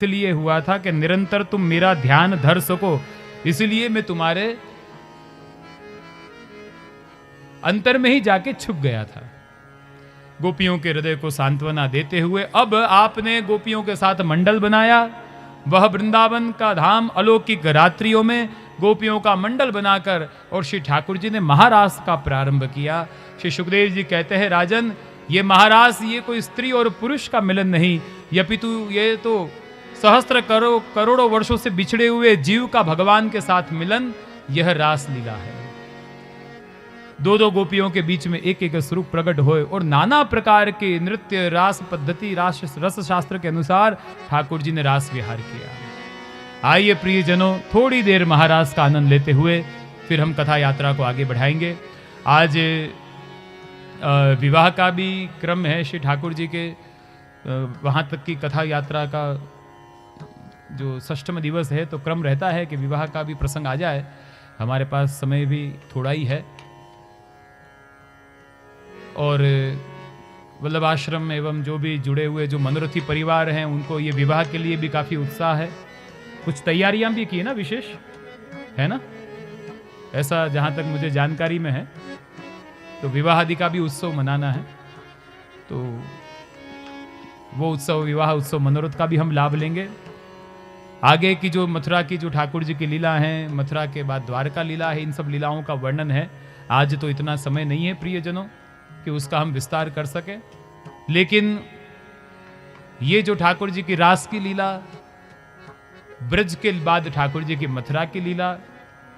इसलिए हुआ था कि निरंतर तुम मेरा ध्यान धर सको, इसलिए मैं तुम्हारे अंतर में ही जाके छुप गया था। गोपियों के हृदय को सांत्वना देते हुए अब आपने गोपियों के साथ मंडल बनाया। वह वृंदावन का धाम अलौकिक रात्रियों में गोपियों का मंडल बनाकर और श्री ठाकुर जी ने महारास का प्रारंभ किया। श्री सुखदेव जी कहते हैं, राजन, ये महारास ये कोई स्त्री और पुरुष का मिलन नहीं, यपितु ये तो सहस्त्र करोड़ों वर्षों से बिछड़े हुए जीव का भगवान के साथ मिलन, यह रास लीला है। दो दो गोपियों के बीच में एक एक स्वरूप प्रकट होए और नाना प्रकार के नृत्य रास पद्धति रस शास्त्र के अनुसार ठाकुर जी ने रास विहार किया। आइए प्रियजनों, थोड़ी देर महारास का आनंद लेते हुए फिर हम कथा यात्रा को आगे बढ़ाएंगे। आज विवाह का भी क्रम है श्री ठाकुर जी के, वहाँ तक की कथा यात्रा का जो षष्ठम दिवस है तो क्रम रहता है कि विवाह का भी प्रसंग आ जाए। हमारे पास समय भी थोड़ा ही है और वल्लभ आश्रम एवं जो भी जुड़े हुए जो मनोरथी परिवार हैं उनको ये विवाह के लिए भी काफ़ी उत्साह है। कुछ तैयारियां भी की ना, विशेष है ना, ऐसा जहाँ तक मुझे जानकारी में है। तो विवाह आदि का भी उत्सव मनाना है, तो वो उत्सव, विवाह उत्सव मनोरथ का भी हम लाभ लेंगे। आगे की जो मथुरा की जो ठाकुर जी की लीला है, मथुरा के बाद द्वारका लीला है, इन सब लीलाओं का वर्णन है। आज तो इतना समय नहीं है प्रियजनों कि उसका हम विस्तार कर सके, लेकिन ये जो ठाकुर जी की रास की लीला, ब्रज के बाद ठाकुर जी की मथुरा की लीला,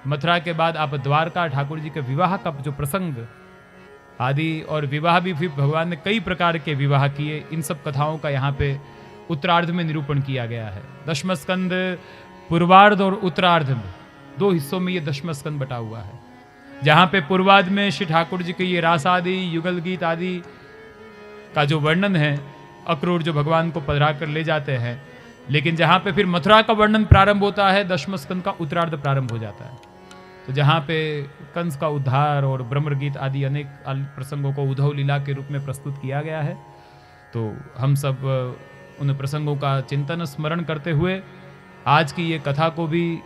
मथुरा के बाद आप द्वारका ठाकुर जी के विवाह का जो प्रसंग आदि, और विवाह भी फिर भगवान ने कई प्रकार के विवाह किए, इन सब कथाओं का यहाँ पे उत्तरार्ध में निरूपण किया गया है। दशम स्कंद पूर्वार्ध और उत्तरार्ध में दो हिस्सों में ये दशम स्कंद बटा हुआ है। जहाँ पे पूर्वार्ध में श्री ठाकुर जी के ये रास आदि, युगल गीत आदि का जो वर्णन है, अक्रूर जो भगवान को पधरा कर ले जाते हैं, लेकिन जहाँ पे फिर मथुरा का वर्णन प्रारंभ होता है, दशम स्कंद का उत्तरार्ध प्रारंभ हो जाता है। तो जहाँ पे कंस का उद्धार और ब्रह्म गीत आदि अनेक प्रसंगों को उद्धव लीला के रूप में प्रस्तुत किया गया है। तो हम सब उन प्रसंगों का चिंतन स्मरण करते हुए आज की ये कथा को भी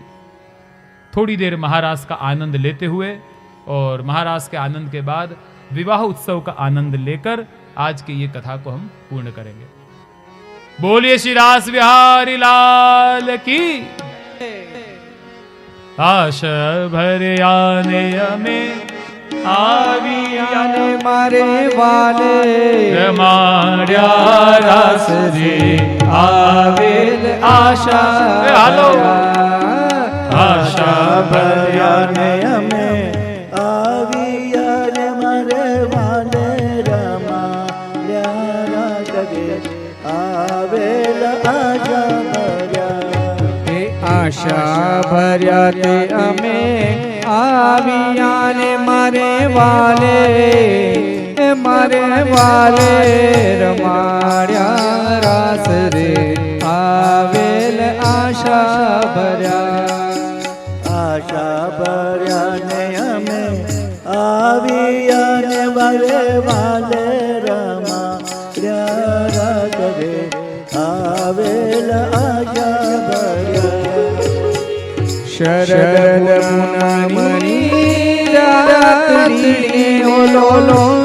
थोड़ी देर महारास का आनंद लेते हुए और महारास के आनंद के बाद विवाह उत्सव का आनंद लेकर आज की ये कथा को हम पूर्ण करेंगे। बोलिए श्री रास बिहारी लाल की। आशा भरे आने में आवियाने मारे वाले रमाड्या रास रे आवेल आशा हालो आशा भयाने में आवियाने मारे वाले रमाड्या रास रे आवेल आशा भया आशा भर्या ते अमे आवियाने मारे वाले रमाड्या रास रे आवेल आशा भर्या ने हमें आवियाने मारे वाले रमाड्या रास रे आवेल आशा भर्या शरद मुनामणि रात्रि ओलो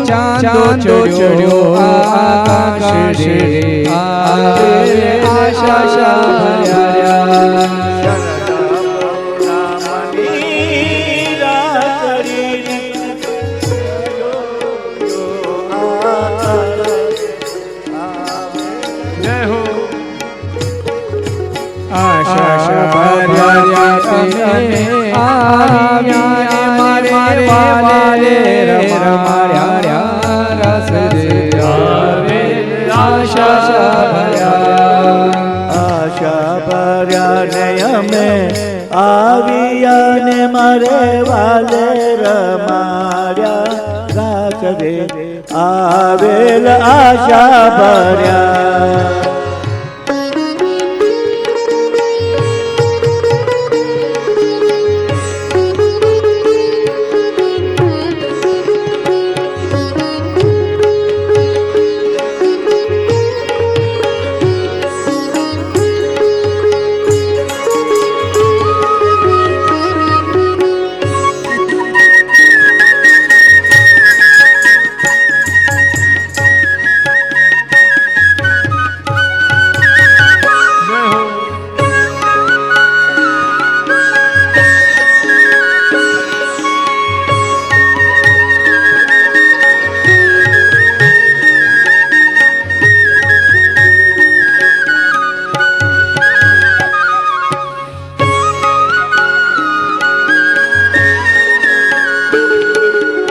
चांदो चढ़ो आकाश रे आवे आशा भर्या शरद मुनामणि रात्रि जय हो आशा भर्या आवियाने मारे वाले रमाड्या रास रे आवेल आशा भर्या ने हमें आवियाने मारे वाले रमाड्या रास रे आवेल आशा भर्या।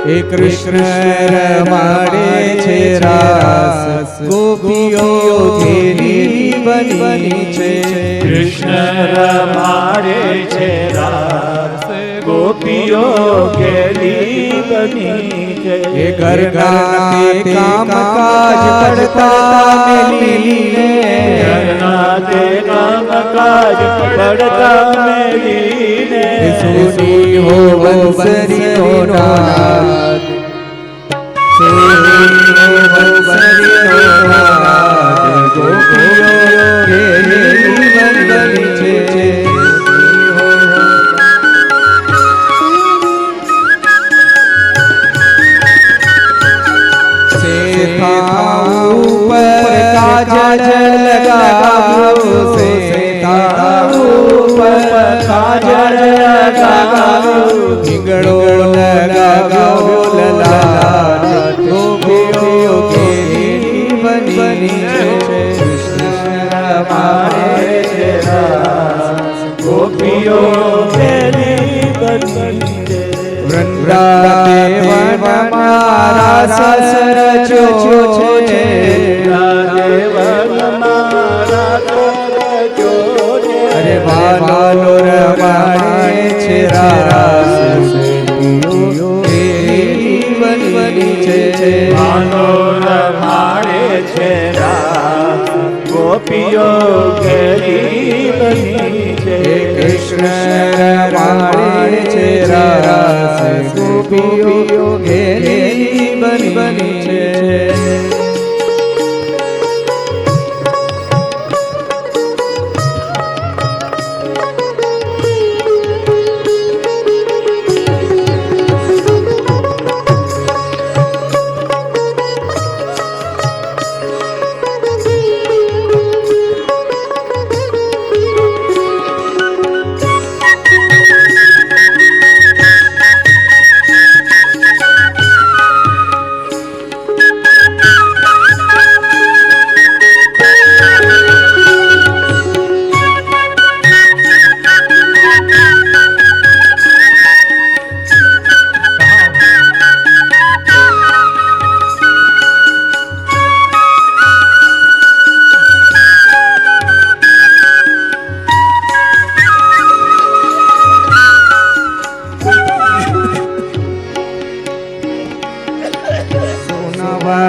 એ કૃષ્ણ રમાડે છે રાસ ગોપીઓ ઘેરી બની છે કૃષ્ણ રમાડે છે રાસ ગોપીઓ ઘેરી બની છે એ ઘરના તે કામ કાજ પડતા મેલીને ઘરના તે કામ કાજ પડતા મેલીને સુની હો બંસરી નો નાદ સુની હો બંસરી નો નાદ ગોપીઓ ઘેરી બની છે काजल लगाओ सीता ऊपर काजल लगाओ हिंगड़ो लगाओ ललाट गोपियों घेरी बनी છે કૃષ્ણ રમાડે છે રાસ ગોપીઓ ઘેરી બની છે વૃંદાદેવનમાં રાસ રચ્યો છે અરે વાલો રમાડે છે રાસ ગોપીઓ ઘેરી બની છે વાલો રમાડે છે રાસ ગોપીઓ ઘેરી બની છે કૃષ્ણ રમાડે છે રાસ ગોપીઓ ઘેરી બની છે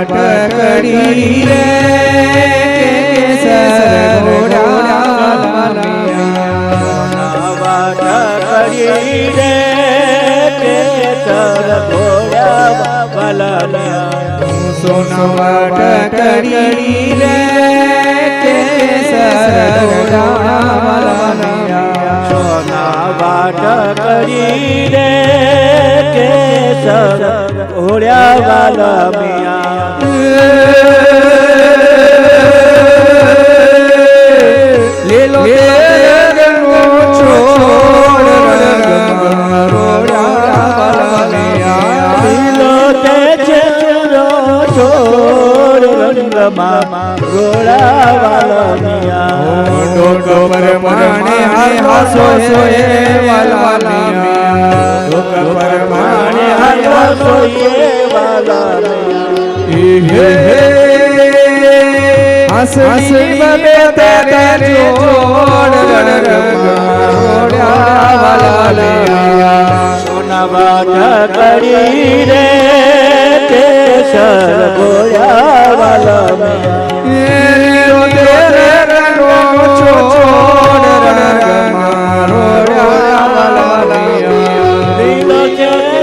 વાટકડી રે કેસર ઘોડા વાટકડી રે કેસર ઘોડા વાલા સોના વાટકડી રે કેસર ઘોડા સોના વાટકડી રે કેસર ઘોડા વાલા મિયા લીલો તેરનો છોડ રોડા વાલા મિયા લીલો તેરનો છોડ રંગમાં રોડા વાલા મિયા ડોકો પરમાણે હાસો સોએ વાલા મિયા ડોકો પરમાણે હાસો સોએ વાલા હસની બબે તેરે જોડ રોડા વાલા સોના વાટકડી રે કેસર ઘોડા વાલા લીલો તેરનો છોડ રોડા વાલા લીલો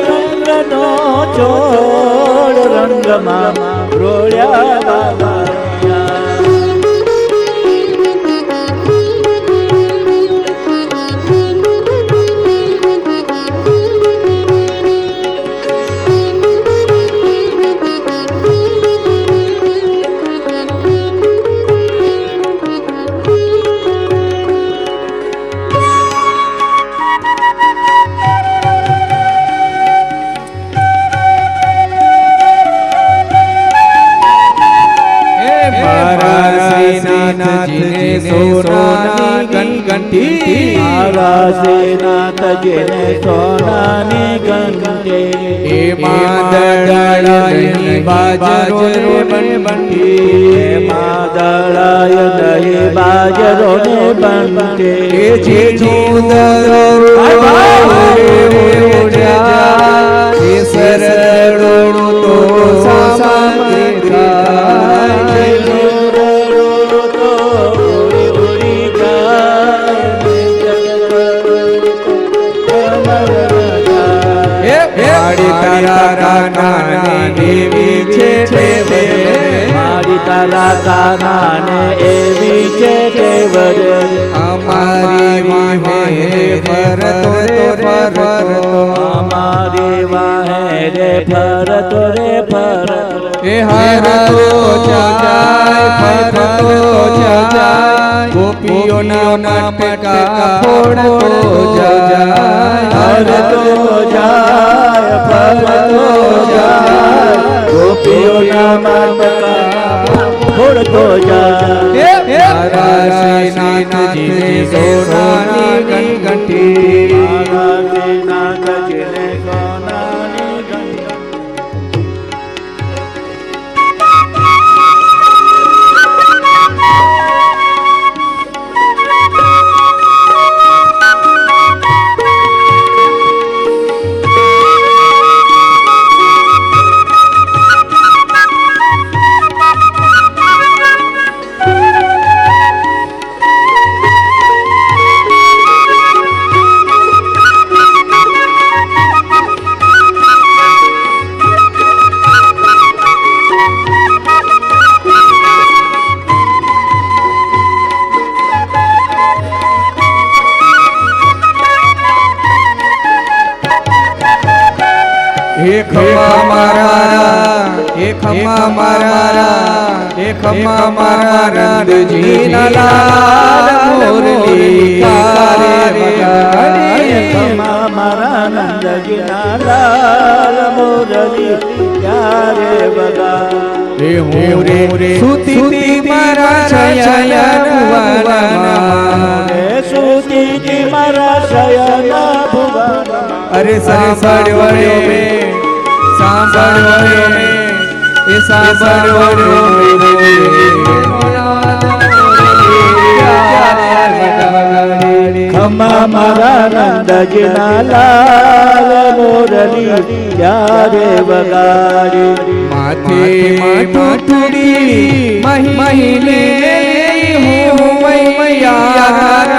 રંગનો છોડ રંગમાં રોડ્યા વાલા ગણગંટી મારા શ્રીનાથ જેને સોનાની ગંગે એ માદળાય નહીં બાજરો ને બંટી એ માદળાય નહીં બાજરો ને બંટે એ જે જુદરો ઉડ્યા એ સરળો તો સામગ્રી એવી છે મારી તારા કાનાને એવી છે ટેવર અમારી વાહે ફરતો રે ફરતો અમારી વાહે રે ફરતો રે ફરતો એ હરતો જાય ફરતો જાય ગોપીઓના નાટકા ફોડતો જાય હરતો જાય ફરતો જાય ગોપીઓના નાટકા ફોડતો જાય મારા શ્રીનાથજી સોનાની ગણગંટી મારા શ્રીનાથ જેને સોનાની ગંગા હે ખમા મારા નંદજી લાલ મોરલી કારે ખમા મારા નંદજીના લાલ મોરલી ક્યારે બગા હે હું રે સુતી મારા શયન ભુવનમાં રે સુતી મારા શયન ભુવન અરે સાંભળ્યો મે એ સાંભળ્યો ખમા મારા નંદજીના લાલ મોરલી ક્યારે વગાડી માથે માથુડી મહિને હું મૈયા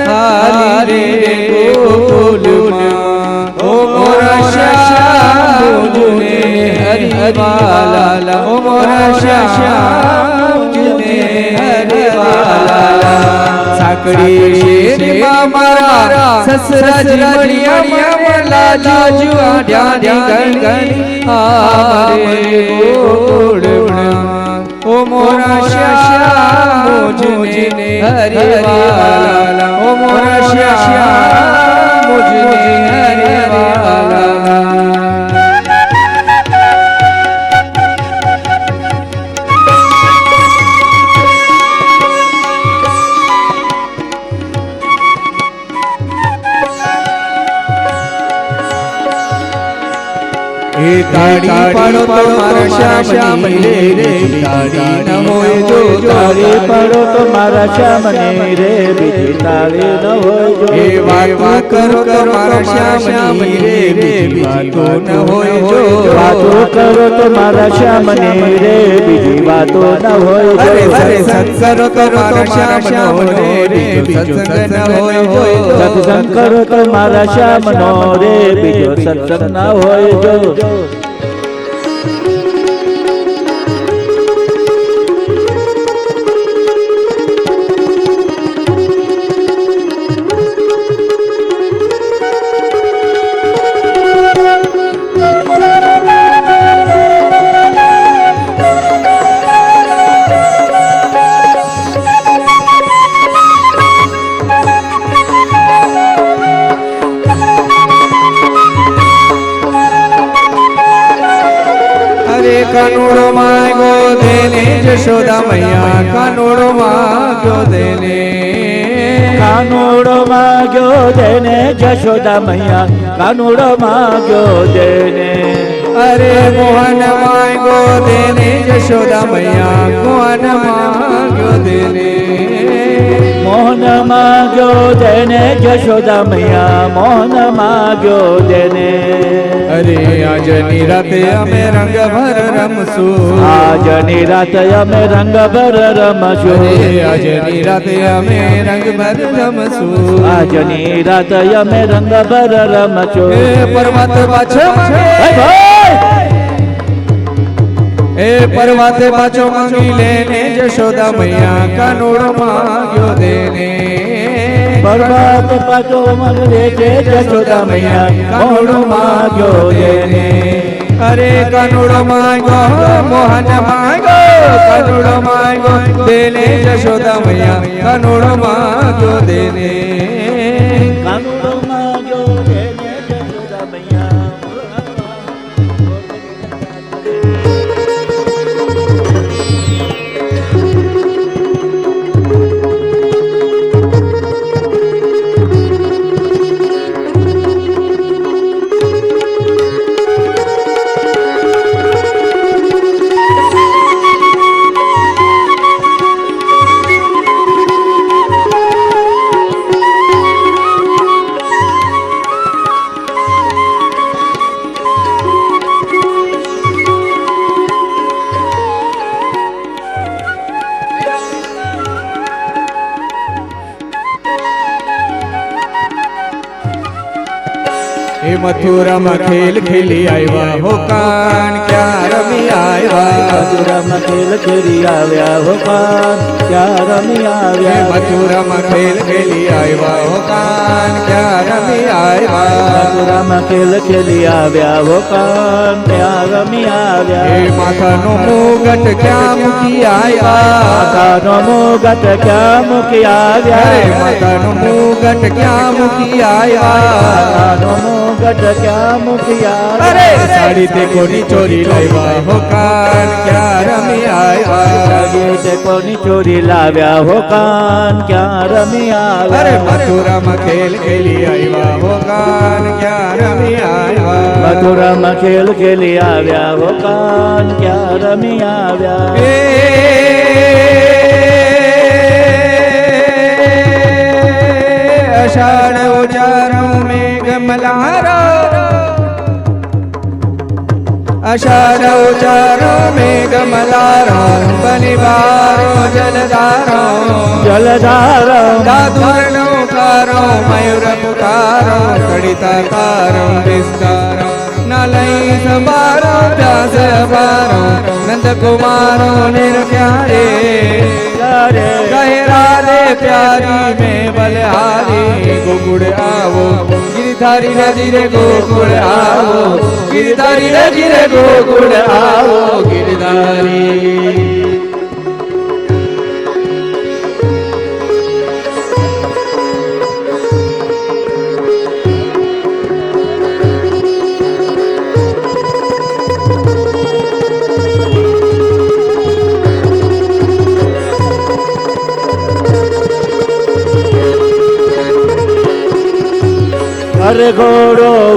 હારે ગોકુલમાં ઓ મોરા શ્યામુને હરિવાલા ઓ મોરા શ્યામુને હરિવાલા સાકડી શેરમાં મારા સસરાજી મળ્યા લાજુ આઢ્યા ગણી આરે ગોકુલમાં ઓ મોરા શ્યામુને હરિવાલા ઓ મોરા શ્યામુને હરિવાલા એ તાળી પાડો તો મારા શ્યામને રે તાળી ન હોય જો તાળી પાડો તો મારા શ્યામને રે બીજી તાળી ન હોય જો એ વાત કરો મારા શ્યામને રે બીજી વાતો ન હોય જો વાતો કરો તો મારા શ્યામને રે બીજી વાતો ન હોય જો અરે સત્સંગ કરો તો મારા શ્યામનો રે બીજો સત્સંગ ન હોય જો સત્સંગ કરો તો મારા શ્યામનો રે બીજો સત્સંગ ન હોય જો કાનુડો માંગો દેને જશોદા મૈયા કાનુડો માંગો દેને કાનુડો માગ્યો દેને જશોદા મૈયા કાનુડો માગ્યો દેને અરે મોહન માંગો દેને જશોદા મૈયા મોહન માંગ્યો દેને મોહન માગ્યો દેને જશોદા મૈયા મોહન માગ્યો દેને અરે આજની રાતે અમે રંગ ભર રમશું આજની રાતે અમે રંગ ભર રમશું અરે આજની રાતે અમે રંગ ભર રમશું આજની રાતે અમે રંગ ભર રમશું એ પર્વત પાછો એ પર્વતે પાછો માંગી લેને જશોદા મૈયા કાનુડો માંગ્યો દેને પર્વત પાછો માંગે છે જશોદા મૈયા કાનુડો માગ્યો દેને અરે કાનુડો માંગ્યો મોહન માંગ્યો કાનુડો માંગ્યો દેને જશોદા મૈયા કાનુડો માંગ્યો દેને કાનુડો માગ્યો દેને જશોદા મૈયા એ મથુરામાં ખેલ ખેલી આવ્યા હો કાન ક્યાં રમી આવ્યા મથુરામાં ખેલ ખેલી આવ્યા હો કાન ક્યાં રમી એ આવ્યા મથુરામાં ખેલ ખેલી આવ્યા હો કાન ક્યાં રમી આવ્યા મથુરામાં ખેલ ખેલી આવ્યા હો કાન ક્યાં રમી એ આવ્યા માથાનો મુગટ ક્યાં મૂકી આવ્યા માતાનો મુગટ ક્યાં મૂકી અરે આવ્યા માથાનો મુગટ ક્યાં મૂકી આવ્યા માતાનો મુગટ ક્યાં મૂકી આવ્યા અરે સાડી તે કોની ચોરી લાવ્યા હો કાન ક્યાં રમી આવ્યા લાગે છે કોની ચોરી લાવ્યા હો કાન ક્યાં રમી અરે આવ્યા મથુરામાં ખેલ ખેલી આવ્યા હો કાન ક્યાં રમી આવ્યા મથુરામાં ખેલ ખેલી આવ્યા હો કાન ક્યાં રમી આવ્યા એ અષાઢ ઉચારો મેઘ મલ્હારો અષાઢ ઉચારો મેઘ મલ્હારો બલિવારો જલધારો જલધારો દાદુરનો કારો મયુર પુકારો કડિતા તારો વિસ્તારો નલઈ સંભારો પ્યાસ બારો નંદ કુમારો નિર્પ્યારે ગહેરાલે પ્યારી में बलहारी गोकुड़ आवो गिरधारी नजीरे गोकुड़ आवो गिरधारी नजीरे गोकुड़ आवो गिरधारी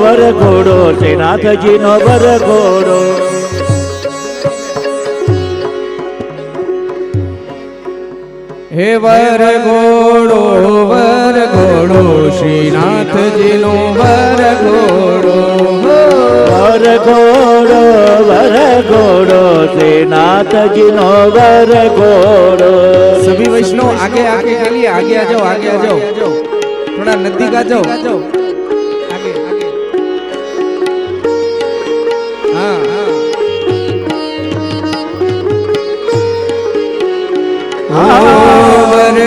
વર ઘોડો શ્રીનાથજીનો વર ઘોડો હે વર ઘોડો શ્રીનાથજીનો વર ઘોડો વર ઘોડો શ્રીનાથજીનો વર ઘોડો सभी वैष्णव आगे आगे के लिए आगे आ जाओ थोड़ा नजदीक आ जाओ आगे आगे हाँ वर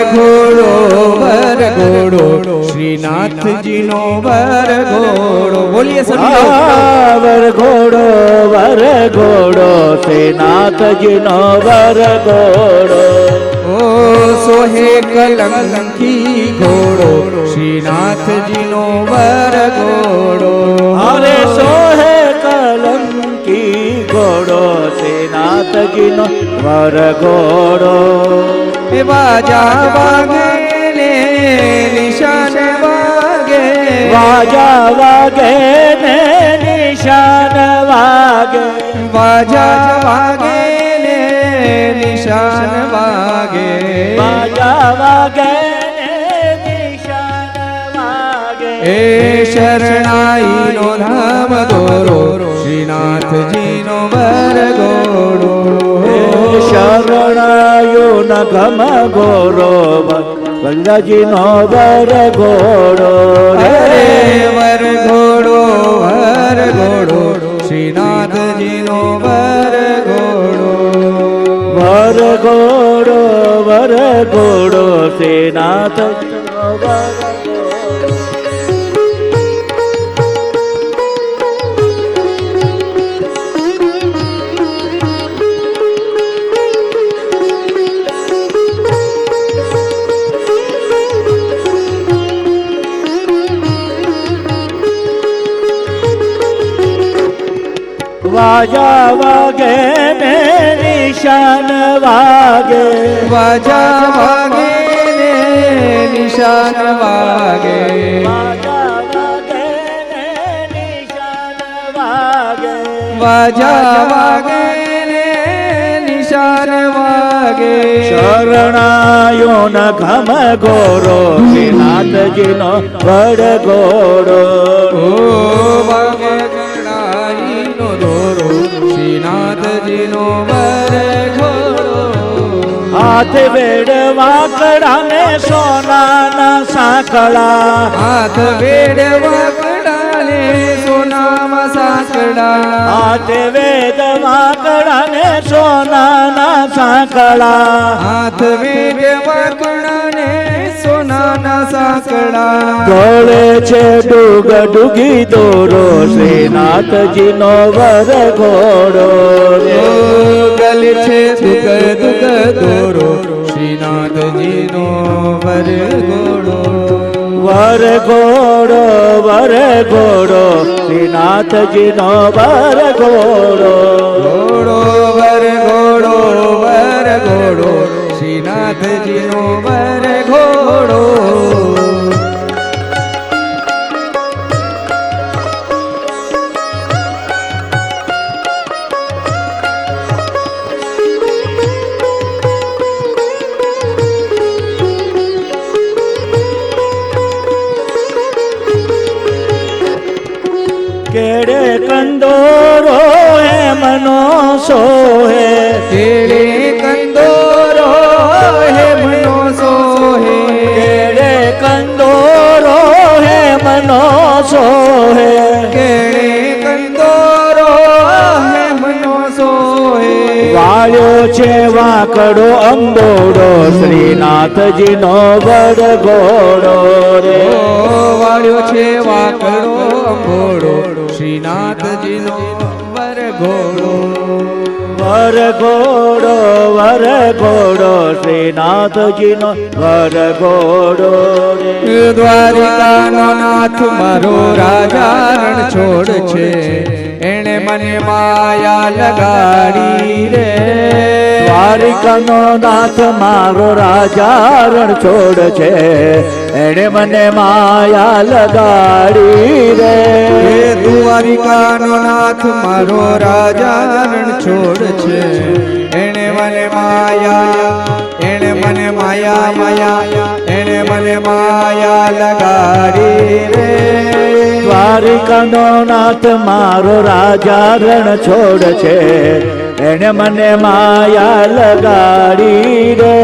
घोड़ो श्रीनाथ जी नो वर घोड़ो बोलिए सभी वर घोड़ो श्रीनाथ जी नो वर घोड़ो ओ सोहे कलंकी घोड़ो श्रीनाथ जी नो वर घोड़ो अरे सोहे कलंकी घोड़ो श्रीनाथ जी नो वर घोड़ो बाजा बागे નિશાન વાગે વાજા વાગે ને નિશાન વાગે વાજા વાગે ને નિશાન વાગે વાજા વાગે ને નિશાન વાગે એ શરણાઈનો ધામ દોરો શ્રીનાથજીનો વરઘોડો શરણાયો ન ગમ ગોરો વલ્લભજીનો વરઘોડો અરે વરઘોડો વરઘોડો શ્રીનાથજીનો વરઘોડો વરઘોડો વરઘોડો શ્રીનાથજીનો વરઘોડો વાજા વાગે ને નિશાન વાગે વાજા વાગે ને નિશાન વાગે વાજા વાગે ને નિશાન વાગે વાજા વાગે ને નિશાન વાગે શરણાયો ન ઘમ ગોરો શ્રીનાથજીનો વરઘોડો ઓ વાગે શરણાઈનો દોરો શ્રીનાથજીનો વરઘોડો હાથ વેડવા કડા ને સોનાના સાંકળા હાથ વેડવા કડા ને સોનામાં સાંકળા હાથ વેડવા કડા ને સોનાના સાંકળા હાથ વેડવા કડા ને સોનાના સાંકળા ગળે છે ડુગ ડુગી દોરો શ્રીનાથજીનો વરઘોડો ગલ છે દુગ દુગ દોરો શ્રીનાથજીનો વરઘોડો વરઘોડો વરઘોડો શ્રીનાથજીનો વરઘોડો ઘોડો વરઘોડો વરઘોડો શ્રીનાથજીનો વરઘોડો કેડે કંદોરો હે મનો સોહે કેડે કંદોરો હે મનો સોહે કેડે કંદોરો હે મનો સોહે કેડે કંદોરો હે મનો સોહે વાળ્યો છે વાકડો અંબોડો શ્રીનાથજીનો વરઘોડો રે વાળ્યો છે વાકડો અંબોડો શ્રીનાથજીનો વરઘોડો વરઘોડો વરઘોડો શ્રીનાથજીનો વરઘોડો રે દ્વારિકાનો નાથ મારો રાજા રણ છોડ છે એણે મને માયા લગાડી રે દ્વારિકાનો નાથ મારો રાજા રણ છોડ છે એણે મને માયા લગાડી રે દ્વારિકાનો નાથ મારો રાજા રણ છોડ છે એણે મને માયા એણે મને માયા લગાડી રે દ્વારિકાનો નાથ મારો રાજા રણ છોડ છે એણે મને માયા લગાડી રે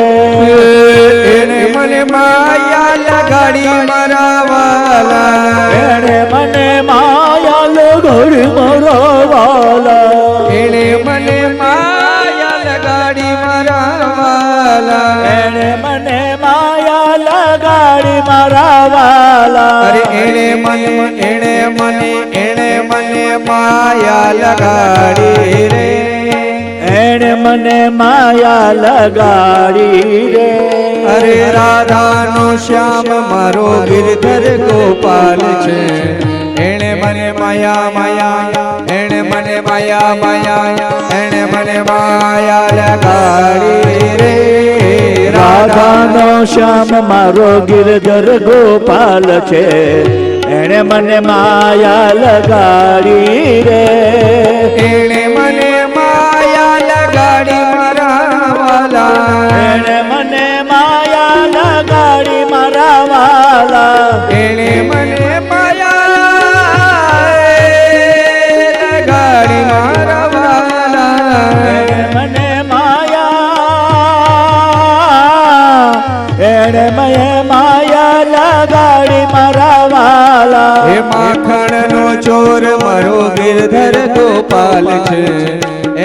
એણે મને માયા લગાડી મારા વાલા એણે મને માયા લગાડી મારા વાલા એણે મને માયા લગાડી મારા વાલા એણે મને માયા લગાડી મારા વાલા અરે એણે મને માયા લગાડી રે એણે મને માયા લગાડી રે અરે રાધાનો શ્યામ મારો ગિરધર ગોપાલ છે એણે મને માયા એણે મને માયા એણે મને માયા લગાડી રે રાધાનો શ્યામ મારો ગિરધર ગોપાલ છે, એણે મને માયા લગાડી રે. એણે મને માયા લગાડી મારા વાલા, એણે મને માયા લગાડી મારા વાલા. એણે મને માયા લગાડી મારા વાલા. એણે મને માયા લગાડી મારા વાલા. હે માખણનો ચોર મારો ગિરધર ગોપાલ છે,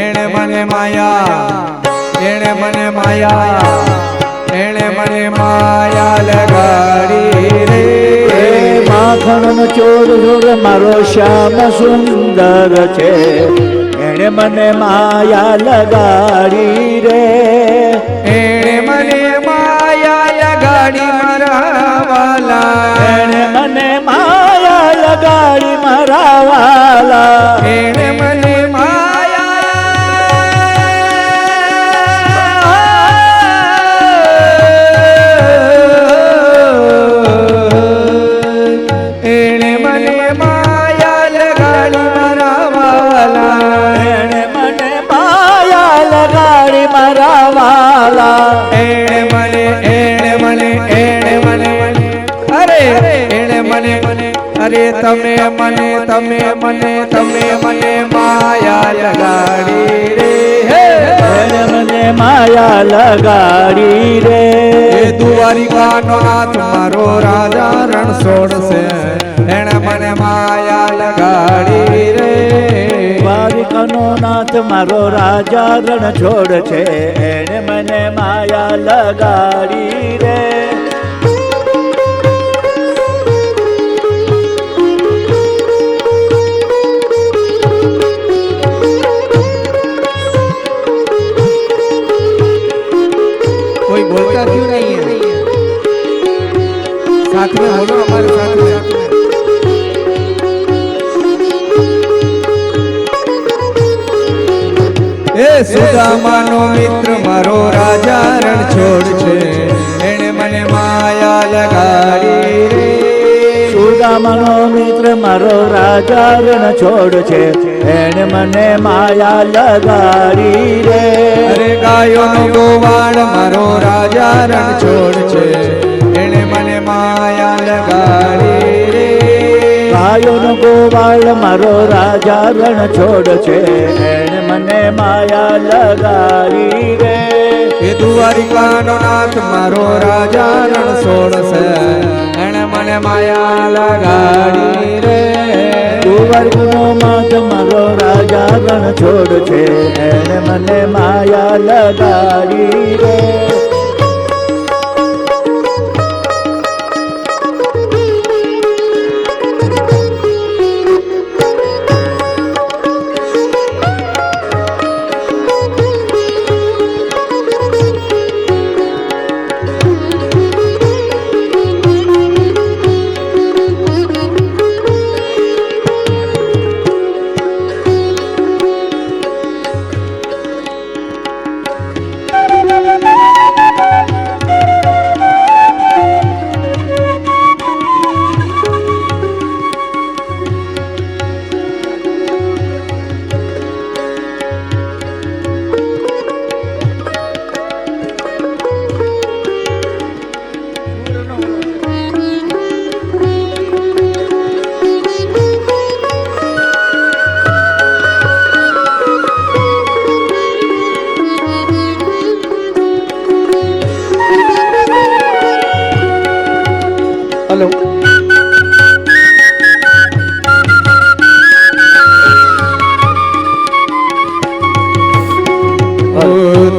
એણે મને માયા, એણે મને માયા, એણે મને માયા લગાડી રે. માખણનો ચોર ચોર મારો શ્યામ સુંદર છે, એણે મને માયા લગાડી રે. એણે મને માયા લગાડી મારા વાલા. એણે મને માયા લગાડી મારા વાલા. એણે મને તમે મને માયા લગાડી રે. એણે મને માયા લગાડી રે. દ્વારિકાનો નાથ મારો રાજા રણછોડ છે, એણે મને માયા લગાડી રે. દ્વારિકાનો નાથ મારો રાજા રણછોડ છે, એણે મને માયા લગાડી રે. कोई बोलता क्यों नहीं है? साथ में बोलो, हमारे साथ में. એ સુદામાનો મિત્ર મારો રાજા રણછોડ છે, એણે મને માયા લગાડી રે. સુદામાનો મિત્ર મારો રાજા રણછોડ છે, એણે મને માયા લગાડી રે. અરે ગાયોનો ગોવાળ મારો રાજા રણછોડ છે, એણે મને માયા લગાડી રે. ગાયોનો ગોવાળ મારો રાજા રણછોડ છે, એણે મને માયા લગાડી રે. એ દ્વારિકાનો નાથ મારો રાજા રણછોડ છે, એણે મને માયા લગાડી રે. દ્વારિકાનો નાથ મારો રાજા રણછોડ છે, એણે મને માયા લગાડી રે. हेलो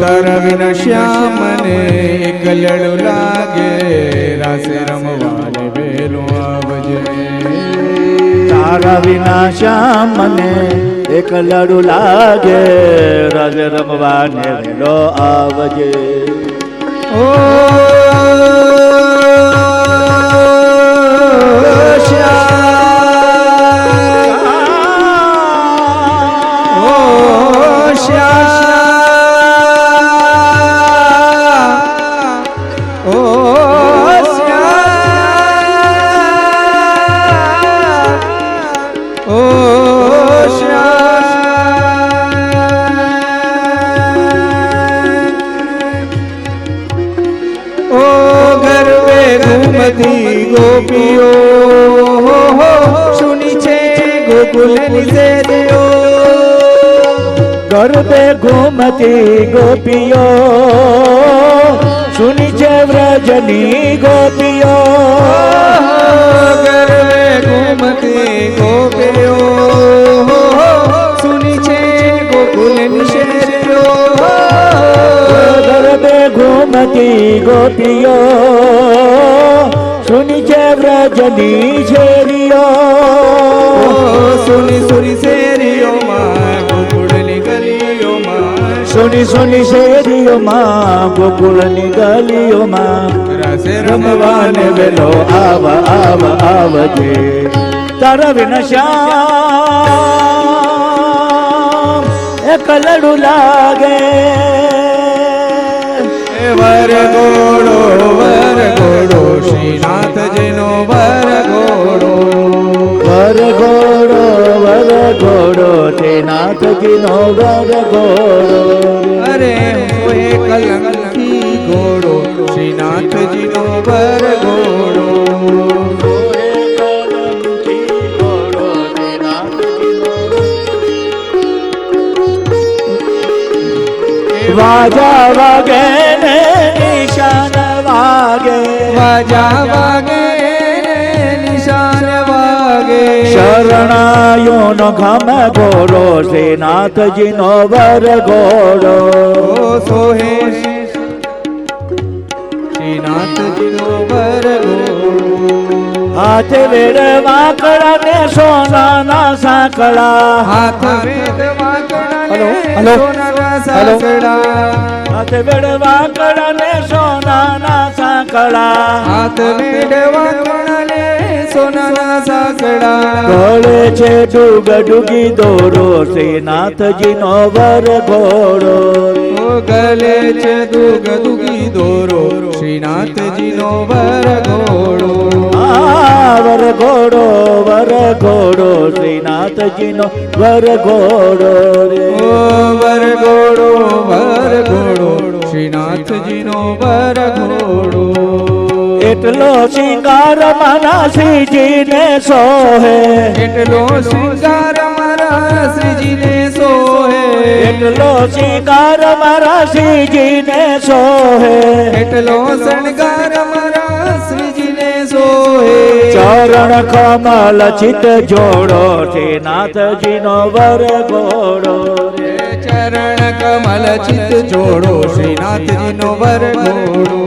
તારા વિના શ્યામ ને એકલડું લાગે, રાસે રમવાને વેલું આવજે. તારા વિના શ્યામ મને એકલડું લાગે, રાજ રમવાને વેલો આવજે. ઓ ગોપીઓ સુની છે ગોકુલની શેરીઓ ગરબે ઘૂમતી ગોપીઓ સુની છે વ્રજની ગોપીઓ ગરબે ઘૂમતી ગોપીઓ સુની છે ગોકુલની શેરીઓ ગરબે ઘૂમતી ગોપીઓ સુની છે વ્રજની શેરીઓ સુની સુની શેરીઓમાં ગોકુળની ગલીઓમાં સુની સુની શેરીઓમાં ગોકુળની ગલીઓમાં રસે રમવાને વેલો આવ આવ આવજે તારા વિના શ્યામ એકલડું લાગે વરઘોડો શ્રીનાથજીનો વરઘોડો વરઘોડો તે નાથજીનો વરઘોડો અરે હોએ કલંકી ઘોડો શ્રીનાથજીનો વરઘોડો વાજા વાગે ને નિશાન વાગે વાજા વાગે નિશાન વાગે શરણાયો નો ઘમ ઘોડો છે નાથજીનો વરઘોડો સોહે શ્રીનાથજીનો વરઘોડો હાથ વેડ વાકડા ને સોનાના સાંકળા હાથ વેદ વાકડા હલો, ને હલો, સોનાના હલો. સાંકળા હાથ વેડ વાકડા ને સોનાના સાંકળા હાથ વેદ વાકડા ને સોનાના સાંકળા ગળે છે ડુગ ડુગી દોરો છે નાથજીનો વરઘોડો ઓ ગલે છે દુગ દુગી દોરો શ્રીનાથજીનો વરઘોડો વરઘોડો શ્રીનાથજીનો વરઘોડો રે ઓ વરઘોડો શ્રીનાથજીનો વરઘોડો એટલો શિંગાર મારા શ્રીજીને સોહે એટલો શૃંગાર મારા શ્રીજીને સોહે એટલો શિંગાર મારા શ્રીજીને સોહે એટલો શણગાર મારા શ્રીજીને સોહે ચરણ કમલ ચિત જોડો છે નાથજીનો વરઘોડો રે ચરણ કમલ ચિત જોડો શ્રીનાથજીનો વરઘોડો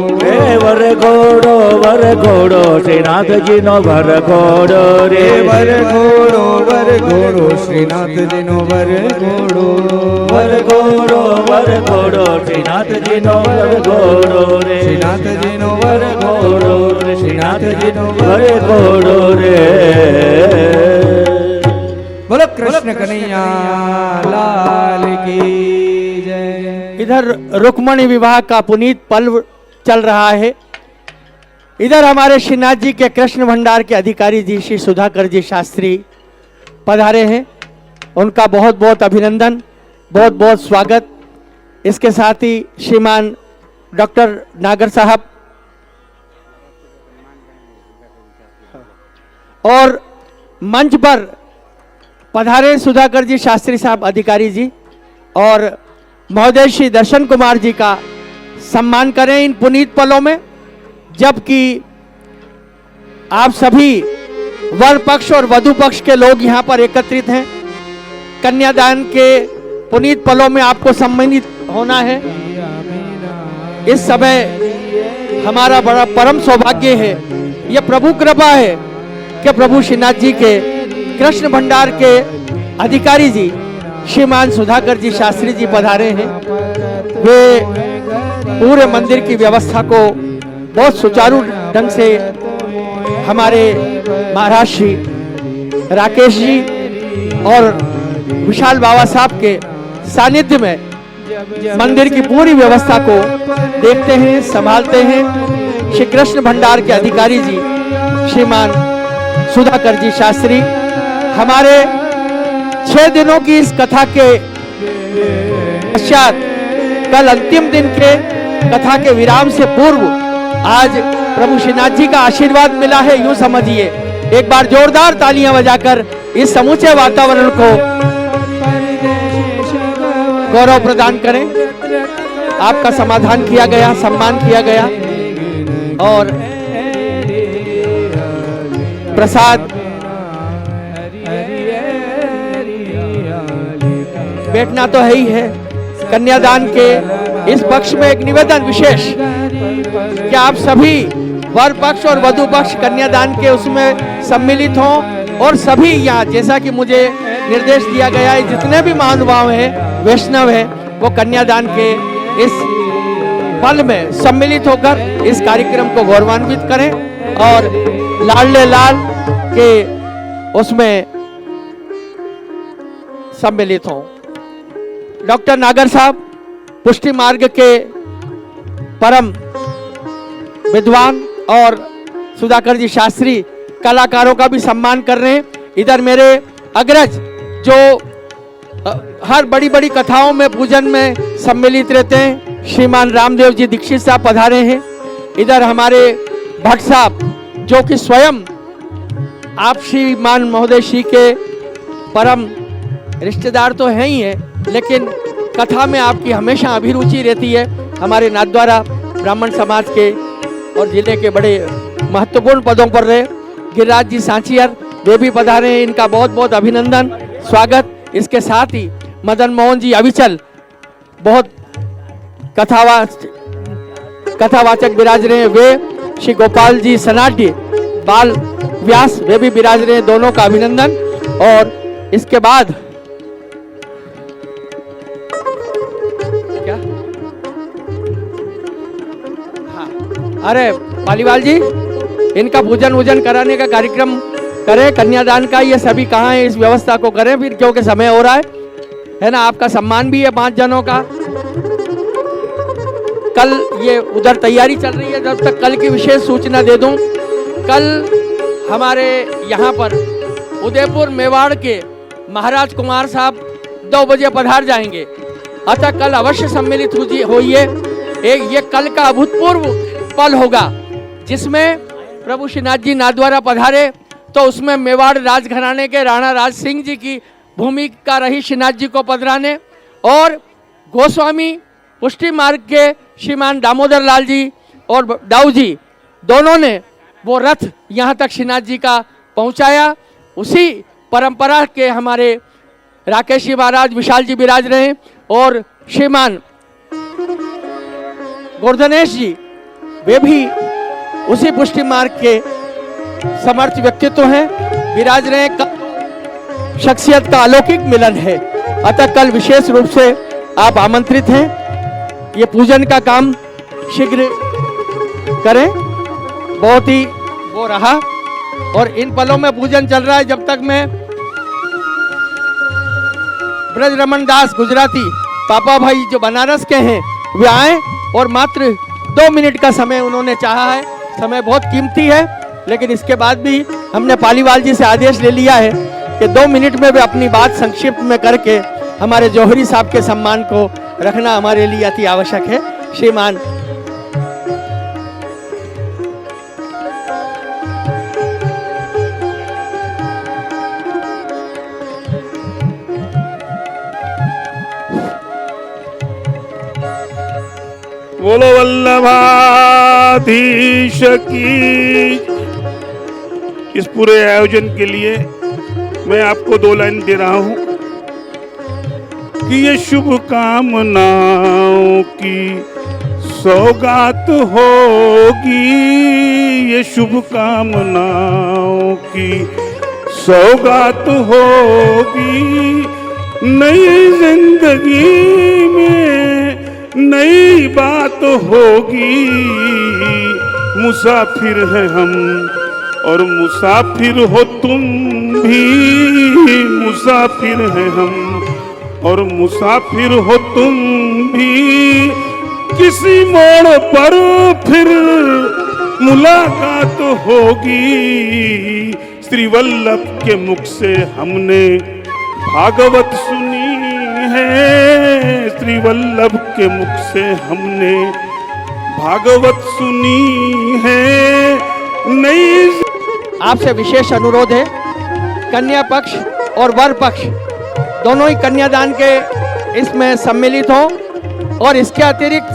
વરઘોડો શ્રીનાથજીનો વરઘોડો રે વરઘોડો શ્રીનાથજીનો વરઘોડો વરઘોડો શ્રીનાથજીનો વરઘોડો રે શ્રીનાથજીનો વરઘોડો શ્રીનાથજીનો વરઘોડો રે બોલો કૃષ્ણ કનૈયા લાલ की जय। इधर रुक्मणी विवाह का पुनीत पर्व चल रहा है। इधर हमारे श्रीनाथ जी के कृष्ण भंडार के अधिकारी जी श्री सुधाकर जी शास्त्री पधारे हैं। उनका बहुत बहुत अभिनंदन, बहुत बहुत स्वागत। इसके साथ ही श्रीमान डॉक्टर नागर साहब और मंच पर पधारे सुधाकर जी शास्त्री साहब अधिकारी जी और महोदय श्री दर्शन कुमार जी का सम्मान करें इन पुनीत पलों में, जबकि आप सभी वर पक्ष और वधु पक्ष के लोग यहाँ पर एकत्रित हैं। कन्यादान के पुनीत पलों में आपको सम्मानित होना है। इस समय हमारा बड़ा परम सौभाग्य है, यह प्रभु कृपा है कि प्रभु श्रीनाथ जी के कृष्ण भंडार के अधिकारी जी श्रीमान सुधाकर जी शास्त्री जी पधारे हैं। वे पूरे मंदिर की व्यवस्था को बहुत सुचारू ढंग से हमारे महाराज श्री राकेश जी और विशाल बाबा साहब के सानिध्य में मंदिर की पूरी व्यवस्था को देखते हैं, संभालते हैं। श्री कृष्ण भंडार के अधिकारी जी श्रीमान सुधाकर जी शास्त्री हमारे 6 दिनों की इस कथा के पश्चात कल अंतिम दिन के कथा के विराम से पूर्व आज प्रभु श्रीनाथ जी का आशीर्वाद मिला है, यूं समझिए। एक बार जोरदार तालियां बजाकर इस समूचे वातावरण को गौरव प्रदान करें। आपका समाधान किया गया, सम्मान किया गया और प्रसाद बैठना तो है ही है। कन्यादान के इस पक्ष में एक निवेदन विशेष कि आप सभी वर पक्ष और वधु पक्ष कन्यादान के उसमें सम्मिलित हों और सभी यहाँ, जैसा कि मुझे निर्देश दिया गया है, जितने भी महानुभाव हैं, वैष्णव हैं, वो कन्यादान के इस पल में सम्मिलित होकर इस कार्यक्रम को गौरवान्वित करें और लाडले लाल के उसमें सम्मिलित हों। डॉक्टर नागर साहब पुष्टि मार्ग के परम विद्वान और सुधाकर जी शास्त्री कलाकारों का भी सम्मान कर रहे हैं। इधर मेरे अग्रज जो हर बड़ी बड़ी कथाओं में पूजन में सम्मिलित रहते हैं, श्रीमान रामदेव जी दीक्षित साहब पधारे हैं। इधर हमारे भट्ट साहब जो कि स्वयं आप श्रीमान महोदय श्री के परम रिश्तेदार तो हैं ही हैं, लेकिन कथा में आपकी हमेशा अभिरुचि रहती है। हमारे नाथद्वारा ब्राह्मण समाज के और जिले के बड़े महत्वपूर्ण पदों पर रहे गिरिराज जी सांचियर, वे भी पधारे हैं। इनका बहुत बहुत अभिनंदन, स्वागत। इसके साथ ही मदन मोहन जी अविचल बहुत कथावाचक विराज रहे हैं, वे श्री गोपाल जी सनाड्य बाल व्यास, वे भी विराज रहे हैं। दोनों का अभिनंदन। और इसके बाद क्या, हाँ, अरे पालीवाल जी, इनका पूजन वूजन कराने का कार्यक्रम करें, कन्यादान का ये सभी कहाँ है, इस व्यवस्था को करें फिर, क्योंकि समय हो रहा है ना। आपका सम्मान भी है 5 जनों का। कल ये उधर तैयारी चल रही है, जब तक कल की विशेष सूचना दे दूं, कल हमारे यहाँ पर उदयपुर मेवाड़ के महाराज कुमार साहब 2 बजे पधार जाएंगे। अतः कल अवश्य सम्मिलित होइए। ये कल का अभूतपूर्व पल होगा जिसमें प्रभु श्रीनाथ जी नाथद्वारा पधारे, तो उसमें मेवाड़ राजघराने के राणा राज सिंह जी की भूमिका रही श्रीनाथ जी को पधराने, और गोस्वामी पुष्टि मार्ग के श्रीमान दामोदर लाल जी और दाऊ जी दोनों ने वो रथ यहाँ तक श्रीनाथ जी का पहुँचाया। उसी परंपरा के हमारे राकेश जी महाराज विशाल जी विराज रहे और श्रीमान गोर्धनेश जी, वे भी उसी पुष्टि मार्ग के समर्थ व्यक्तित्व हैं, विराज रहे। शख्सियत का अलौकिक मिलन है। अतः कल विशेष रूप से आप आमंत्रित हैं। ये पूजन का काम शीघ्र करें, बहुत ही वो रहा। और इन पलों में पूजन चल रहा है, जब तक मैं ब्रज रमन दास गुजराती पापा भाई जो बनारस के हैं वे आए, और मात्र 2 मिनट का समय उन्होंने चाहा है। समय बहुत कीमती है, लेकिन इसके बाद भी हमने पालीवाल जी से आदेश ले लिया है कि 2 मिनट में वे अपनी बात संक्षिप्त में करके हमारे जौहरी साहब के सम्मान को रखना हमारे लिए अति आवश्यक है। श्रीमान बोलो वल्लभाधीश की। इस पूरे आयोजन के लिए मैं आपको 2 लाइन दे रहा हूं कि ये शुभकामनाओं की सौगात होगी, ये शुभकामनाओं की सौगात होगी। नई जिंदगी में नई बात होगी। मुसाफिर हैं हम और मुसाफिर हो तुम भी, मुसाफिर हैं हम और मुसाफिर हो तुम भी। किसी मोड़ पर फिर मुलाकात होगी। श्री वल्लभ के मुख से हमने भागवत सुनी है, श्री वल्लभ के मुख से हमने भागवत सुनी है नहीं। आपसे विशेष अनुरोध है, कन्या पक्ष और वर पक्ष दोनों ही कन्यादान के इसमें सम्मिलित हों, और इसके अतिरिक्त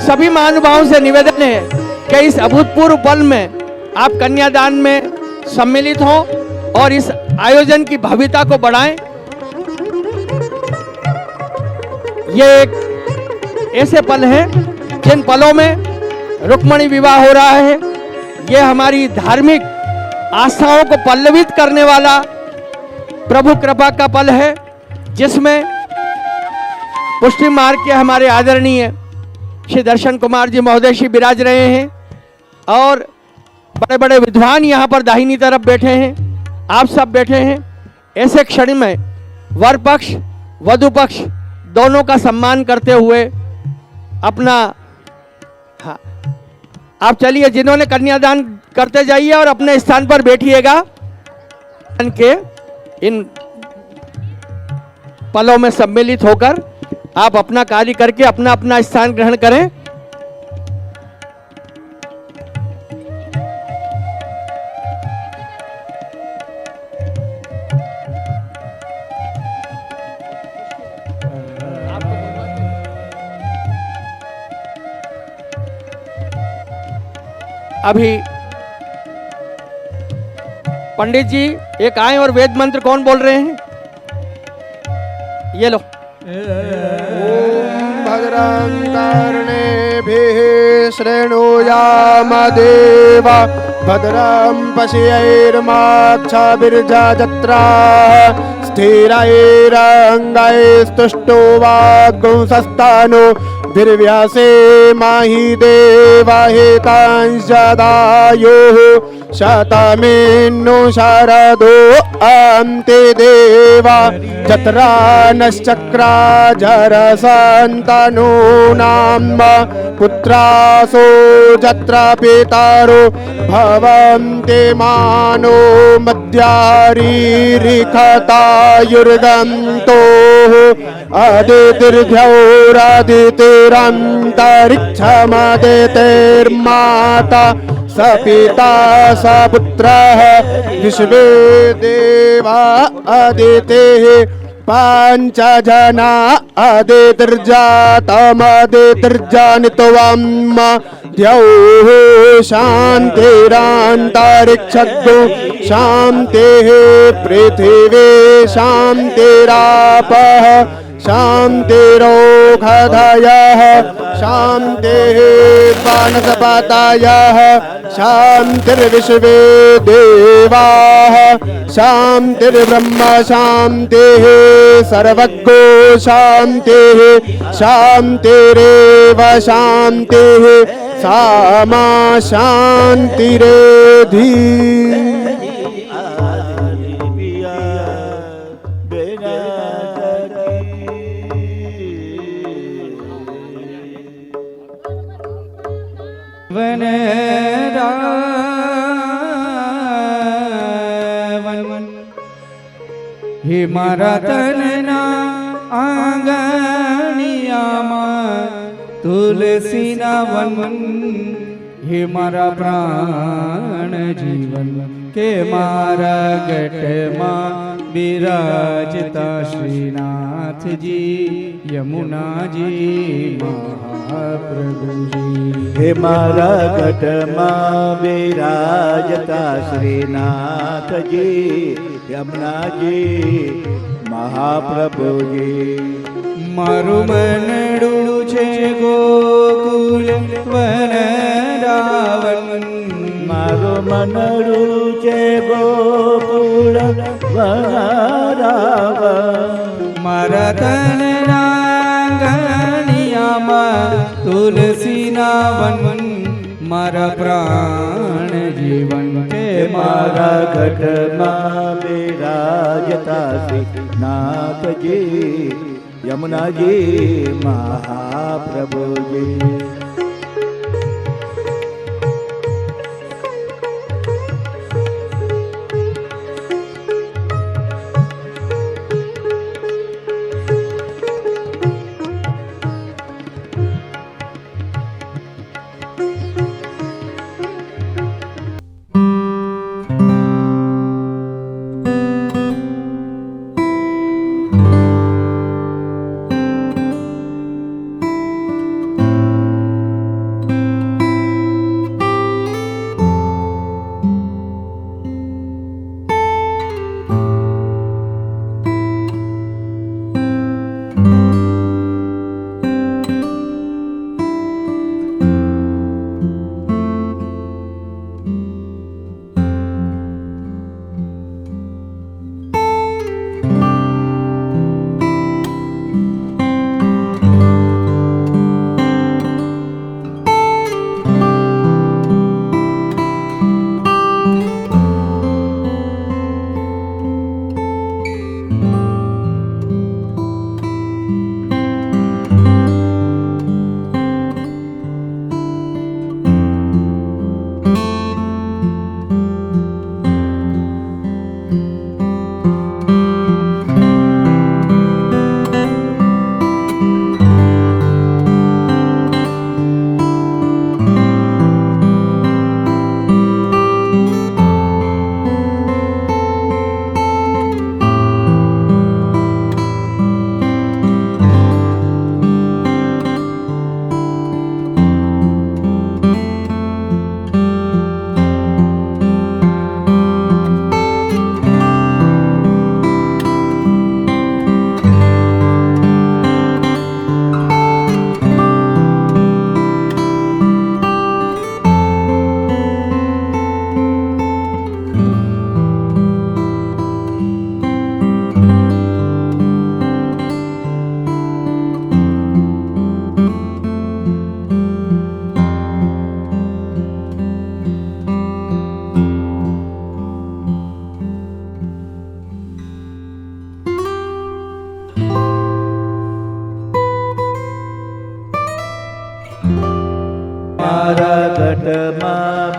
सभी महानुभावों से निवेदन है कि इस अभूतपूर्व पल में आप कन्यादान में सम्मिलित हों और इस आयोजन की भव्यता को बढ़ाएं। ये एक ऐसे पल हैं जिन पलों में रुक्मणी विवाह हो रहा है। ये हमारी धार्मिक आस्थाओं को पल्लवित करने वाला प्रभु कृपा का पल है, जिसमें पुष्टि मार्ग के हमारे आदरणीय श्री दर्शन कुमार जी महोदय श्री विराज रहे हैं, और बड़े बड़े विद्वान यहाँ पर दाहिनी तरफ बैठे हैं, आप सब बैठे हैं। ऐसे क्षण में वर पक्ष वधु पक्ष दोनों का सम्मान करते हुए अपना, हाँ, आप चलिए, जिन्होंने कन्यादान करते जाइए और अपने स्थान पर बैठिएगा। के इन पलों में सम्मिलित होकर आप अपना कार्य करके अपना अपना स्थान ग्रहण करें। अभी पंडित जी एक आए और वेद मंत्र कौन बोल रहे हैं, ये लो। भद्रं कर्णेभिः शृणुयाम देवा, भद्रं पश्यैर्माक्षाभिर्जत्राः, स्थिरैरङ्गैस्तुष्टुवागुंसस्तानो धिर्व्यासे माहि देवाहितांशदायुः, शतमेन्नु शरदो अन्ते देवा, जत्रा नश्चक्रा जरसन्तनूनां पुत्रासो जत्र पितरो भवन्ति मानो मध्यारीरिखतायुर्गन्तोः, अदितिर्घ्यौरदितिरन्तरिक्षमदितिर्माता स पिता स पुत्रः, विश्वे देवा अदितेः, पञ्चजना अदितिर्जातमदितिर्जनित्वं, द्यौः शान्तिरान्तरिक्षद्दो शान्तिः, पृथिवी शान्तिरापः शान्तिरोषधयः, शान्तिः वनस्पतयः, शान्तिर्विश्वे देवाः, शान्तिर्ब्रह्म शान्तिः, सर्वज्ञो शान्तिः, शान्तिरेव शान्तिः, सा मा शान्तिरेधि। वन रावण हे मारा तनना आंगणियाમાં तुलसीना वन, हे मारा प्राण जीवन के मारा गटમાં બિરાજતા શ્રીનાથજી યમુનાજી મહાપ્રભુજી, હે મારા ગઢમાં વિરાજતા શ્રીનાથજી યમુનાજી મહાપ્રભુજી, મારું મનડું છે ગોકુલ વનરાવન, મારું મનડું છે ગોકુળ વનરાવન, મારા તનના આંગણિયામાં તુલસીના વન, મારા પ્રાણ જીવન હે મારા ગઢમાં વિરાજતા શ્રીનાથજી યમુનાજી મહાપ્રભુજી.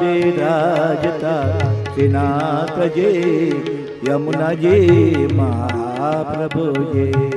બિરાજતા શ્રીનાથજી યમુનાજી મહાપ્રભુજી.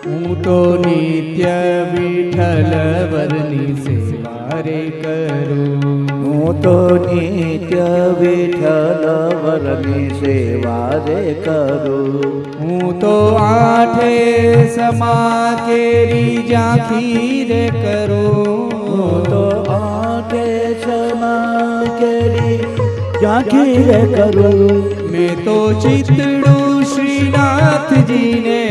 હું તો નિત્ય વિઠ્ઠલ વરની સેવા રે કરું. હું તો નિત્ય વિઠ્ઠલ વરની સેવા રે કરું. હું તો આઠે સમા કેરી ઝાંખી રે કરું. હું તો આઠે સમા કેરી ઝાંખી રે કરું. મેં તો ચિતડું શ્રીનાથજીને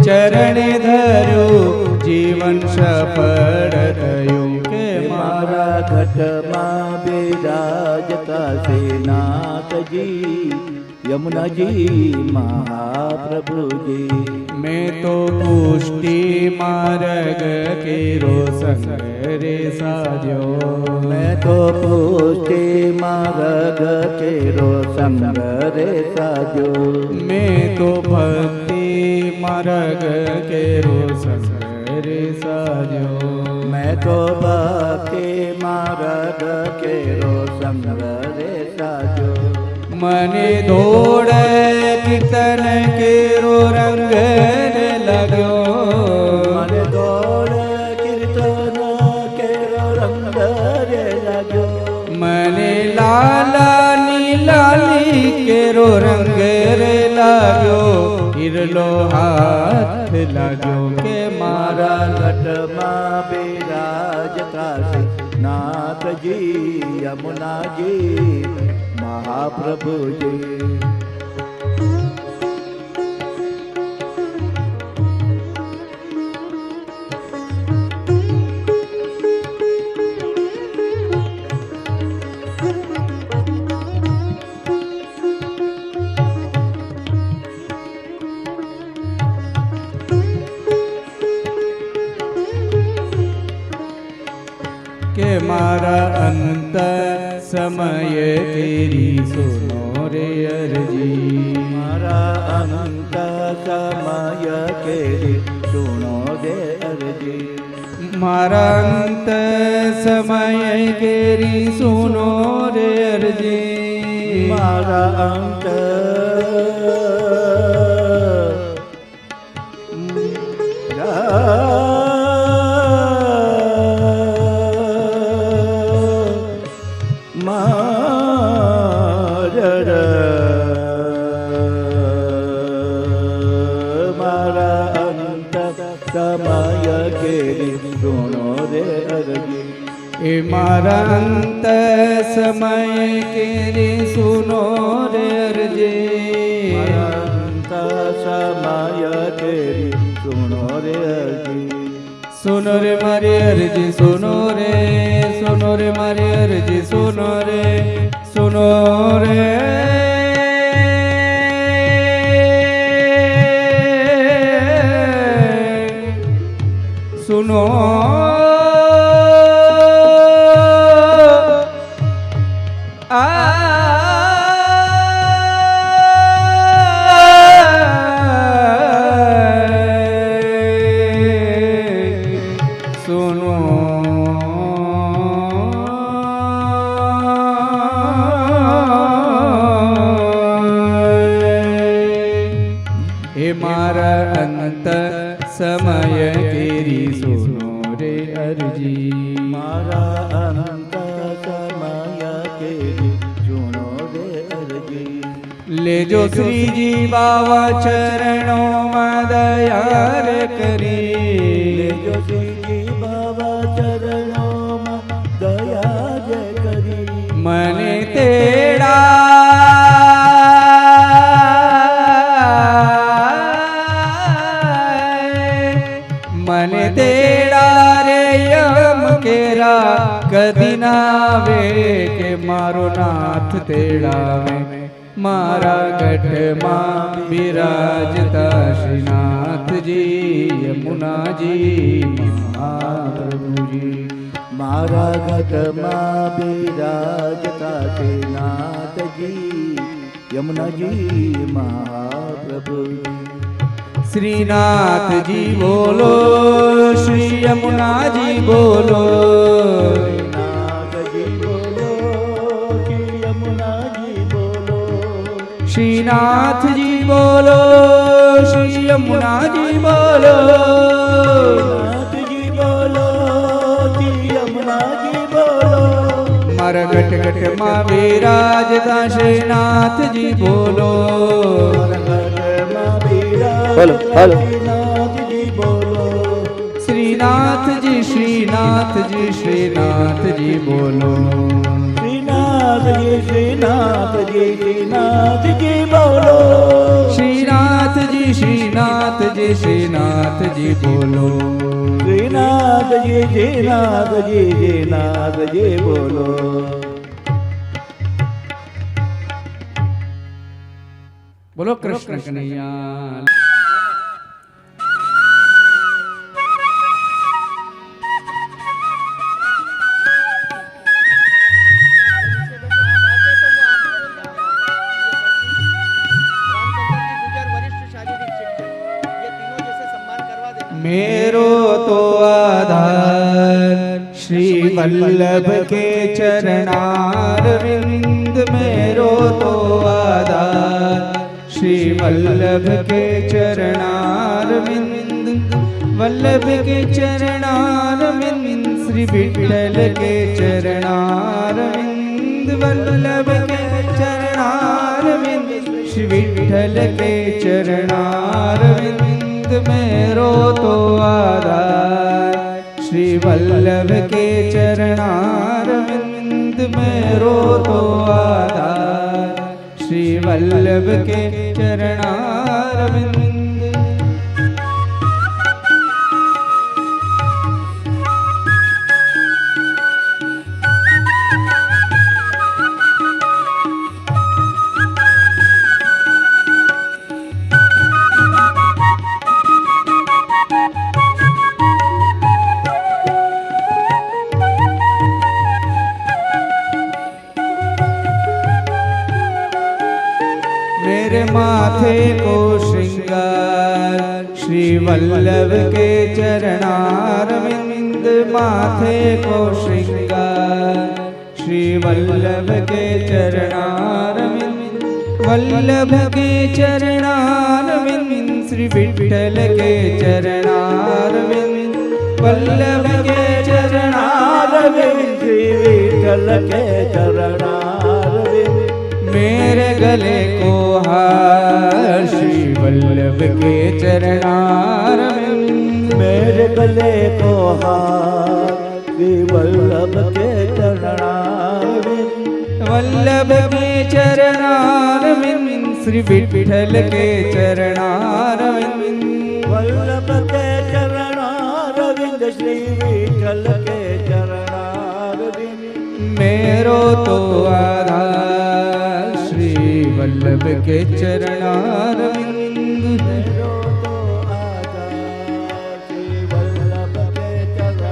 ચરણે ધર્યું. જીવન સફળ થયું કે મારા ઘટમાં બિરાજતા શ્રીનાથજી યમુનાજી મહાપ્રભુજી. મેં તો પુષ્ટિ માર્ગ કેરો સંગ રે સાજ્યો. મેં તો પુષ્ટિ માર્ગ કેરો સંગ રે સાજો. મેં તો ભક્તિ માર્ગ કેરો સંગ રે સાજ્યો. મેં તો ભક્તિ માર્ગ કેરો સંગ રે સાજો. મને દોડ કીર્તન કેરો રંગ લાગ્યો. મને દોડ કીર્તન કેરો રંગ રે લાગ્યો. મને લાલાની લાલી કેરો રંગ રે લાગ્યો. હિરલો હાથ લાગ્યો કે મારા મારા ઘટમાં બિરાજતા નાથજી યમુનાજી મહાપ્રભુજી. કે મારા અંત સમય તેરી સુનો રે અરજી. મારા અનંત સમય કેરી સુનો દે અરજી. મારા અંત સમય કેરી સુનો રે અરજી. મારા અંત સમય કેરી સુનો દે અરજી. એ મારા અંત સમય કેરી સુનો રે અરજી. અંત સમય કેરી સુનો રે અરજી. સુનો રે મારી અરજી સુનો રે. સુનો રે મારી અરજી સુનો રે. સુનો રે સુનો સુનો હે મારા અંત સમય કેરી સુનો રે અરજી. મારા અનંત સમય કેરી સુનો દે અરજી. લેજો શ્રીજી બાવા ચરણોમાં દયા રે કરી. લેજો શ્રીજી બાબા ચરણોમાં દયા જે કરી. મને તેડા મને તેડા રે યમ કેરા કદી ના આવે કે મારો નાથ તેડાવે. મારા ગઢમાં બિરાજતા શ્રીનાથજી યમુનાજી મહાપ્રભુજી મારા ઘટમાં બિરાજતા શ્રીનાથજી યમુનાજી મહાપ્રભુજી શ્રીનાથજી બોલો શ્રી યમુનાજી બોલો શ્રીનાથજી બોલો શ્રીનાથજી બોલો શ્રી શ્રી યમુનાજી બોલો યમુનાજી બોલો શ્રીનાથજી બોલો શ્રી યમુનાજી બોલો મારા ગઢ ગઢમાં બિરાજતા શ્રીનાથજી બોલો બોલો બોલો શ્રીનાથજી બોલો શ્રીનાથજી શ્રીનાથજી શ્રીનાથજી બોલો શ્રીનાથજી શ્રીનાથજી શ્રીનાથજી બોલો શ્રીનાથજી શ્રીનાથજી શ્રીનાથજી બોલો શ્રીનાથજી શ્રીનાથજી શ્રીનાથજી બોલો બોલો કૃષ્ણ કનૈયા मेरो तो आधार श्री वल्लभ के चरणारविंद मेरो तो आधार श्री वल्लभ के चरणारविंद वल्लभ के चरणारविंद श्री विठ्ठल के चरणारविंद वल्लभ के चरणारविंद श्री विठ्ठल के चरणारविंद मेरो तो आधार श्री वल्लभ के चरणारविंद मेरो तो आधार श्री वल्लभ के चरणारविंद मेरे माथे को श्रृंगार श्री वल्लभ के चरणारविंद माथे को श्रृंगार श्री वल्लभ के चरणारविंद वल्लभ के चरणारविंद श्री विठ्ठल के चरणारविंद वल्लभ के चरणारविंद श्री विठ्ठल के चरणारविंद मेरे गले को हार श्री वल्लभ के चरणारविंद मेरे गले को हार श्री वल्लभ के चरणारविंद वल्लभ के चरणारविंद श्री विठ्ठल के चरणारविंद वल्लभ के चरणारविंद श्री विठ्ठल के चरणारविंद मेरो तो आधार श्री वल्लभ के चरणारविंद मेरो तो आधार श्री वल्लभ के चरणारविंद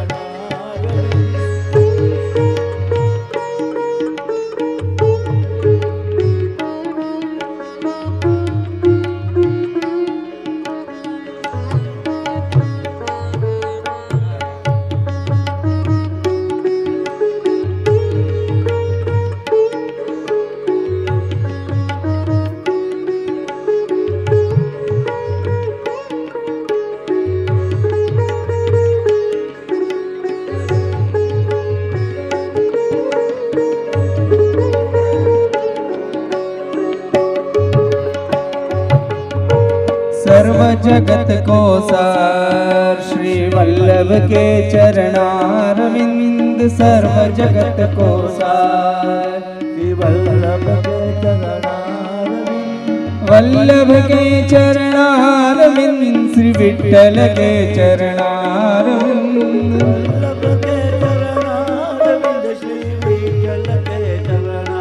सर्व जगत को सार श्री वल्लभ के चरणारविंद सर्व जगत को सार श्री वल्लभ के चरणारविंद वल्लभ के चरणारविंद श्री विठ्ठल के चरणारविंद वल्लभ के चरणारविंद श्री विठ्ठल के चरणारविंद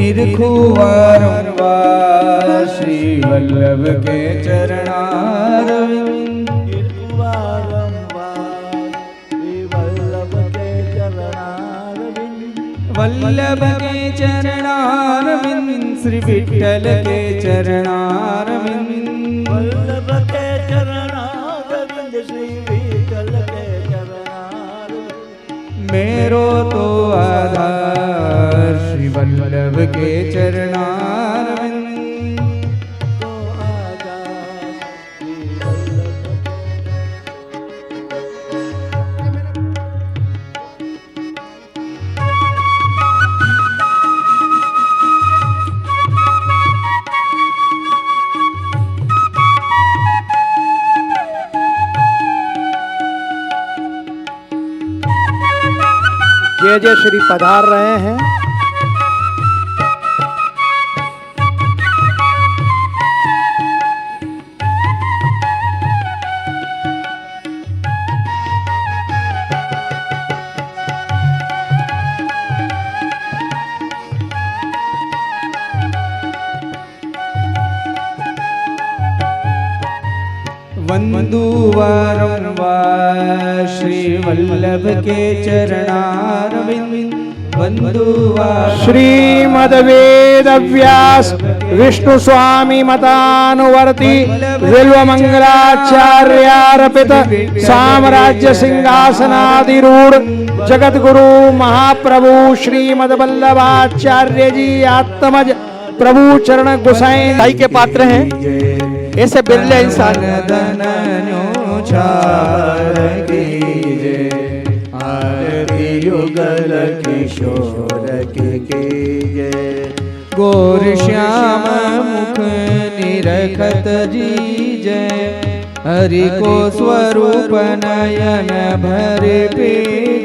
निरखूं वारंवार श्री वल्लभ के चरणारविंद वल्लभ के चरणारविंद श्री विठ्ठल के चरणारविंद वल्लभ के चरणारविंद श्री विठ्ठल के चरणारविंद मेरो तो आधार श्री वल्लभ के चरणारविंद तो आधार श्री वल्लभ जय जय श्री पधार रहे हैं। वंदु वारंवार श्री वल्लभ के चरणारविंद वंदु श्रीमद वेद व्यास विष्णु स्वामी मतानुवर्ती विल्व मंगलाचार्यार्पित साम्राज्य सिंहासनाधिरूढ़ जगत गुरु महाप्रभु श्रीमद वल्लभाचार्य जी आत्मज प्रभु चरण गोसाई दाई के पात्र हैं। ऐसे बिरले इंसान आरती युगल किशोर की जय गौर श्याम मुख निरखत जी जय हरि को स्वरूप नयन भरे पे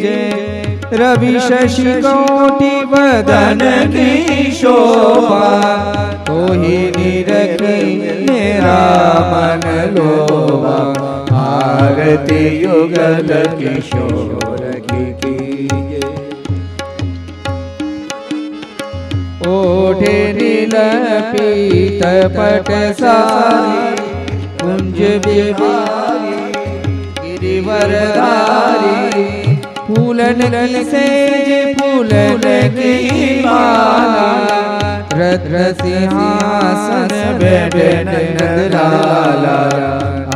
जय रवि शशि कोटि वदन की शोभा तो ही निरखी मेरा मन लोभा आरती युगल किशोर की जय ओढ़े नील पीत पट सारी कुंज बिहारी गिरिवरधारी फूलन की सेज फूलन की माला रत्न सिंहासन बैठे नंदलाला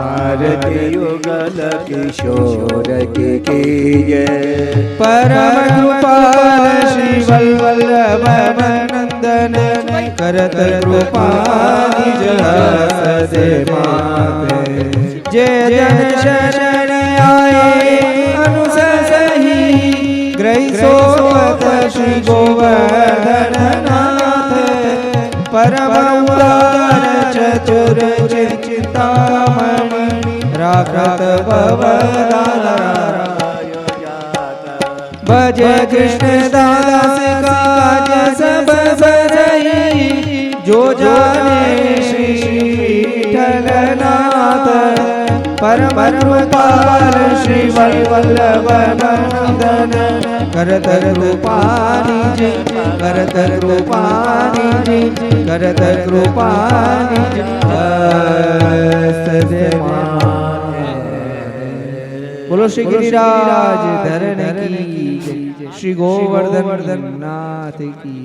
आरती युगल किशोर की जय परम कृपाल श्री वल्लभ नंदन करत कृपा निज सदे माते जय जन शरण आए अनुसही ग्रही सोवत श्री गोवर्धन नाथ परम उदार चतुर चिंतामणि राखत भवदारा भज कृष्ण दास काज सब बरई जो जाने श्री विठ्ठलनाथ परम कृपाल श्री वल्लभ नंदन करत कृपा निज करत कृपा निज करत कृपा निज सदे बोलो श्री गिरिराज धरण की श्री गोवर्धन नाथ की